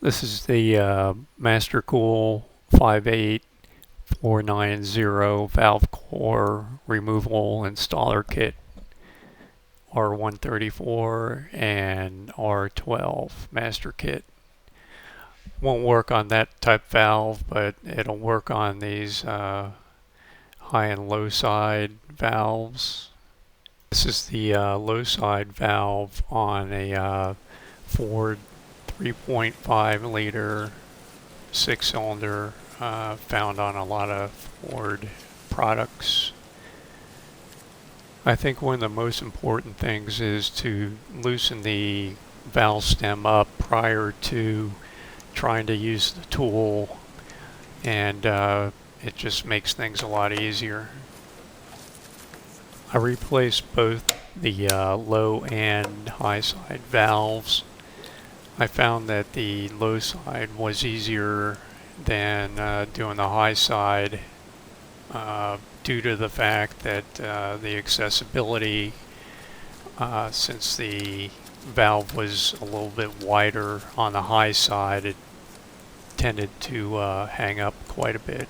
This is the Mastercool 58490 valve core removable installer kit, R134 and R12 master kit. Won't work on that type valve, but it'll work on these high and low side valves. This is the low side valve on a Ford 3.5 liter 6-cylinder, found on a lot of Ford products. I think one of the most important things is to loosen the valve stem up prior to trying to use the tool, and it just makes things a lot easier. I replaced both the low and high side valves. I found that the low side was easier than doing the high side due to the fact that the accessibility, since the valve was a little bit wider on the high side, it tended to hang up quite a bit.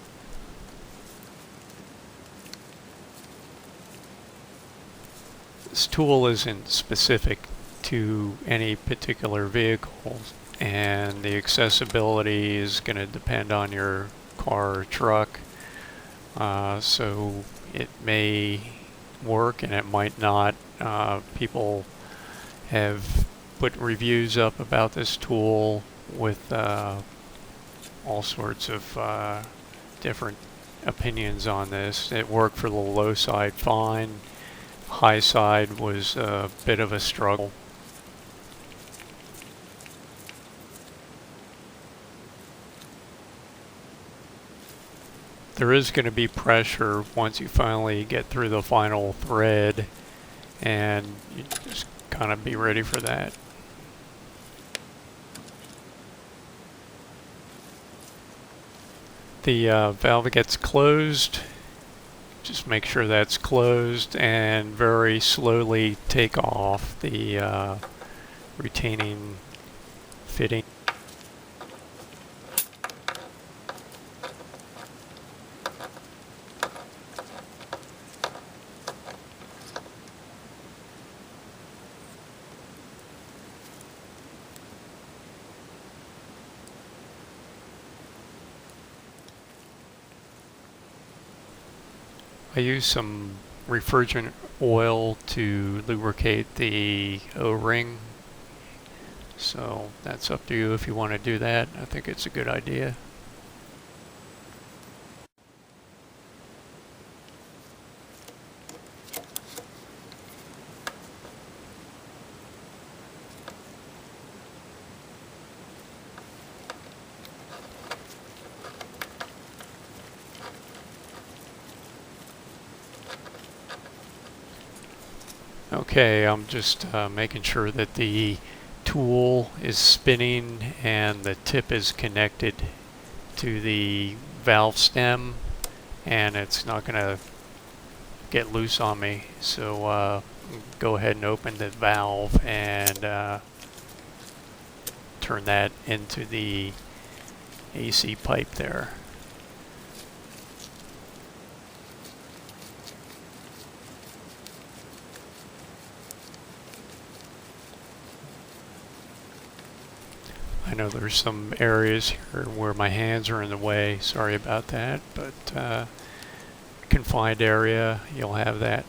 This tool isn't specific to any particular vehicle, and the accessibility is going to depend on your car or truck. So it may work and it might not. People have put reviews up about this tool with all sorts of different opinions on this. It worked for the low side fine. High side was a bit of a struggle. There is going to be pressure once you finally get through the final thread, and you just kind of be ready for that. The valve gets closed. Just make sure that's closed and very slowly take off the retaining fitting. I use some refrigerant oil to lubricate the O-ring, so that's up to you if you want to do that. I think it's a good idea. Okay, I'm just making sure that the tool is spinning and the tip is connected to the valve stem, and it's not going to get loose on me. So go ahead and open the valve and turn that into the AC pipe there. I know there's some areas here where my hands are in the way. Sorry about that, but confined area, you'll have that.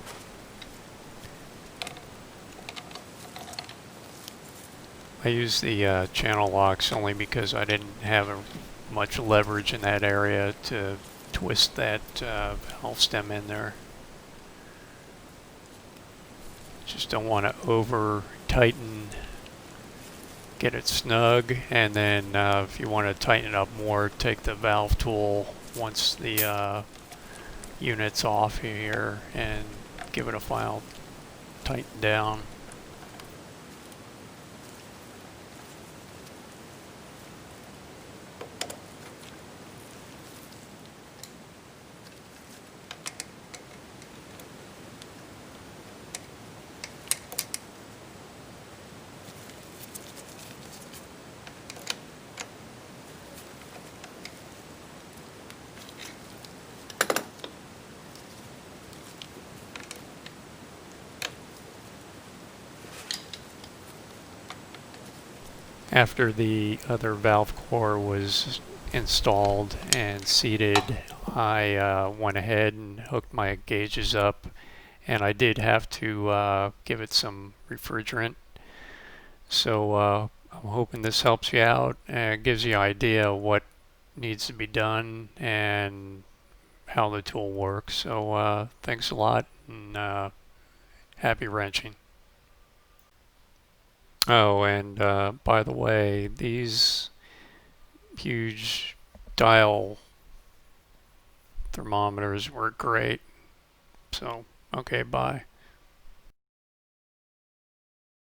I use the channel locks only because I didn't have much leverage in that area to twist that valve stem in there. Just don't want to over tighten. Get it snug, and then if you want to tighten it up more, take the valve tool once the unit's off here and give it a final tighten down. After the other valve core was installed and seated, I went ahead and hooked my gauges up, and I did have to give it some refrigerant. So I'm hoping this helps you out and gives you an idea of what needs to be done and how the tool works. So thanks a lot, and happy wrenching. Oh, and by the way, these huge dial thermometers were great. So, okay, bye.